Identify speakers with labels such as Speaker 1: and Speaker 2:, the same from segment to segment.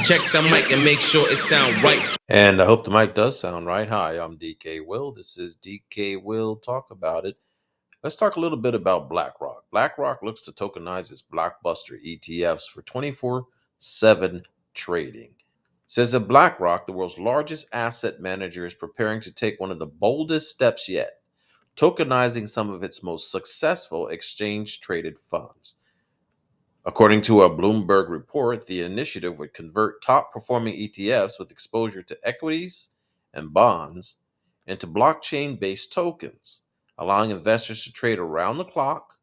Speaker 1: Check the mic and make sure it sound right.
Speaker 2: And I hope the mic does sound right. Hi, I'm DKWILL. This is DKWILL Talk About It. Let's talk a little bit about Blackrock. Blackrock looks to tokenize its Blockbuster ETFs for 24/7 trading. It says that Blackrock, the world's largest asset manager, is preparing to take one of the boldest steps yet, tokenizing some of its most successful exchange-traded funds. According to a Bloomberg report, the initiative would convert top-performing ETFs with exposure to equities and bonds into blockchain-based tokens, allowing investors to trade around the clock,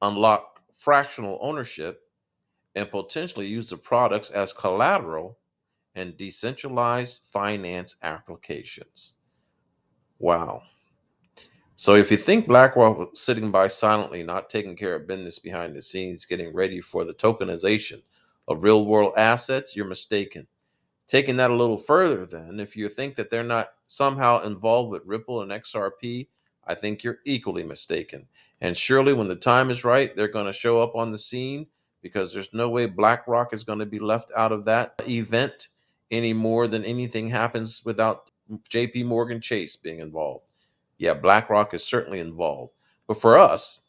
Speaker 2: unlock fractional ownership, and potentially use the products as collateral in decentralized finance applications. Wow. So if you think BlackRock was sitting by silently, not taking care of business behind the scenes, getting ready for the tokenization of real world assets, you're mistaken. Taking that a little further, then, if you think that they're not somehow involved with Ripple and XRP, I think you're equally mistaken. And surely when the time is right, they're going to show up on the scene, because there's no way BlackRock is going to be left out of that event any more than anything happens without JP Morgan Chase being involved. Yeah, BlackRock is certainly involved. But for us,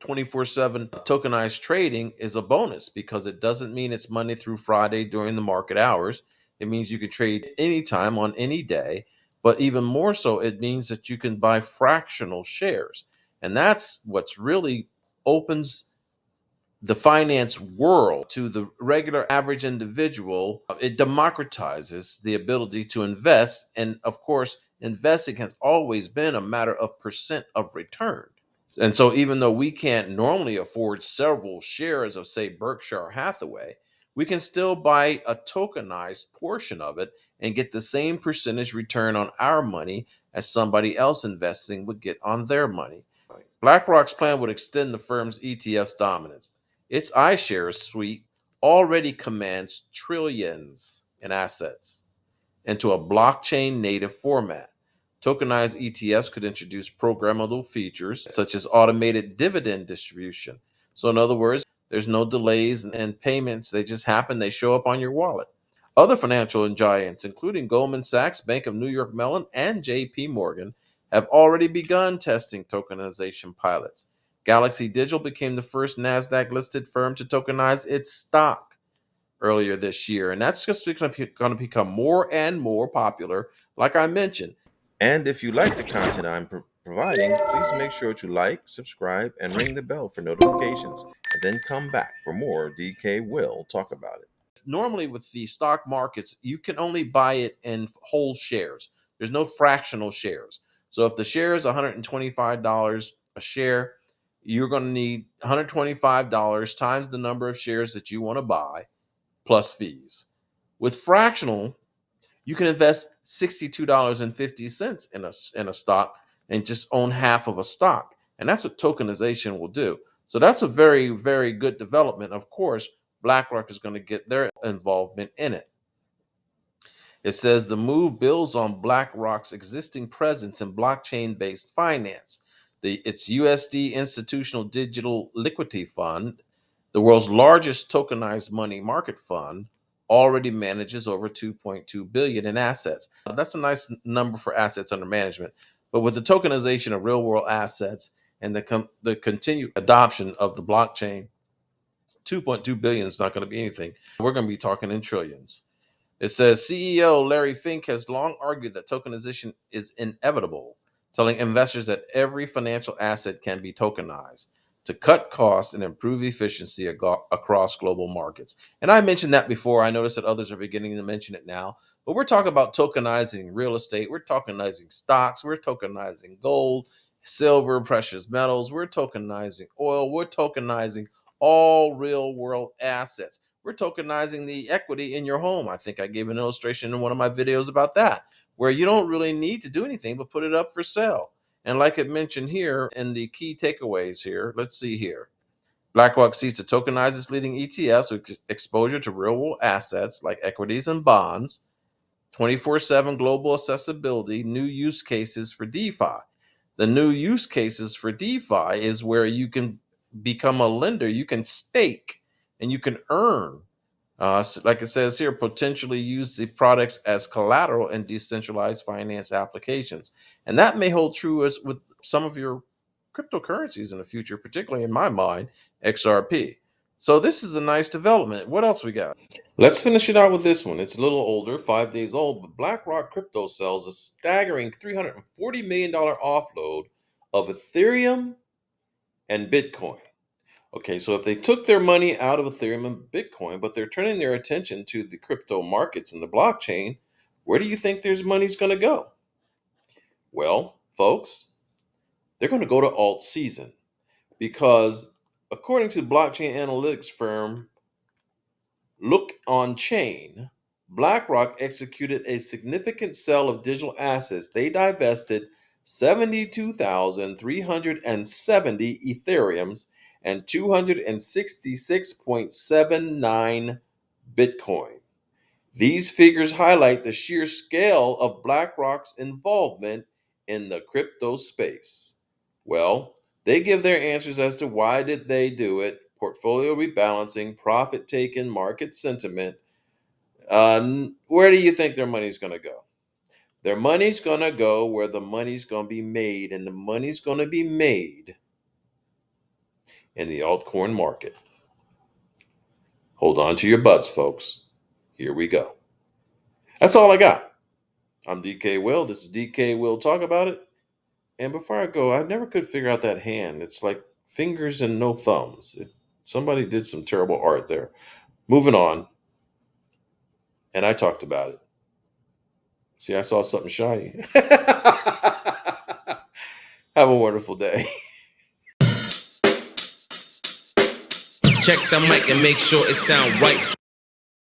Speaker 2: 24/7 tokenized trading is a bonus, because it doesn't mean it's Monday through Friday during the market hours. It means you can trade anytime on any day. But even more so, it means that you can buy fractional shares. And that's what's really opens the finance world to the regular average individual. It democratizes the ability to invest. And of course, investing has always been a matter of percent of return. And so, even though we can't normally afford several shares of, say, Berkshire Hathaway, we can still buy a tokenized portion of it and get the same percentage return on our money as somebody else investing would get on their money. BlackRock's plan would extend the firm's ETF's dominance. Its iShares suite already commands trillions in assets into a blockchain native format. Tokenized ETFs could introduce programmable features such as automated dividend distribution. So, in other words, there's no delays and payments, they just happen, they show up on your wallet. Other financial giants, including Goldman Sachs, Bank of New York Mellon, and JP Morgan, have already begun testing tokenization pilots. Galaxy Digital became the first NASDAQ listed firm to tokenize its stock earlier this year. And that's just going to become more and more popular, like I mentioned. And if you like the content I'm providing, please make sure to like, subscribe, and ring the bell for notifications. And then come back for more DK Will Talk About It. Normally, with the stock markets, you can only buy it in whole shares. There's no fractional shares. So if the share is $125 a share, you're going to need $125 times the number of shares that you want to buy, plus fees. With fractional, you can invest $62.50 in a stock and just own half of a stock. And that's what tokenization will do. So that's a very, very good development. Of course, BlackRock is going to get their involvement in it. It says the move builds on BlackRock's existing presence in blockchain-based finance. Its USD Institutional Digital Liquidity Fund, the world's largest tokenized money market fund, already manages over 2.2 billion in assets. That's a nice number for assets under management. But with the tokenization of real-world assets and the continued adoption of the blockchain, 2.2 billion is not going to be anything. We're going to be talking in trillions. It says CEO Larry Fink has long argued that tokenization is inevitable, telling investors that every financial asset can be tokenized to cut costs and improve efficiency across global markets. And I mentioned that before. I noticed that others are beginning to mention it now. But we're talking about tokenizing real estate. We're tokenizing stocks. We're tokenizing gold, silver, precious metals. We're tokenizing oil. We're tokenizing all real world assets. We're tokenizing the equity in your home. I think I gave an illustration in one of my videos about that, where you don't really need to do anything but put it up for sale. And like it mentioned here in the key takeaways here, let's see here. BlackRock seeks to tokenize its leading ETFs with exposure to real world assets like equities and bonds, 24/7 global accessibility, new use cases for DeFi. The new use cases for DeFi is where you can become a lender, you can stake, and you can earn Like it says here, potentially use the products as collateral in decentralized finance applications. And that may hold true as with some of your cryptocurrencies in the future, particularly in my mind, XRP. So this is a nice development. What else we got? Let's finish it out with this one. It's a little older, 5 days old, but BlackRock Crypto sells a staggering $340 million offload of Ethereum and Bitcoin. Okay, so if they took their money out of Ethereum and Bitcoin, but they're turning their attention to the crypto markets and the blockchain, where do you think their money's going to go? Well, folks, they're going to go to alt season because according to blockchain analytics firm Look on Chain, BlackRock executed a significant sale of digital assets. They divested 72,370 Ethereums and 266.79 Bitcoin. These figures highlight the sheer scale of BlackRock's involvement in the crypto space. Well, they give their answers as to why did they do it: portfolio rebalancing, profit taking, market sentiment. Where do you think their money's going to go? Their money's going to go where the money's going to be made, and the money's going to be made in the altcoin market. Hold on to your butts, folks. Here we go. That's all I got. I'm DK Will. This is DK Will Talk About It. And before I go, I never could figure out that hand. It's like fingers and no thumbs. Somebody did some terrible art there. Moving on. And I talked about it. See, I saw something shiny. Have a wonderful day.
Speaker 1: Check the mic and make sure it sound right.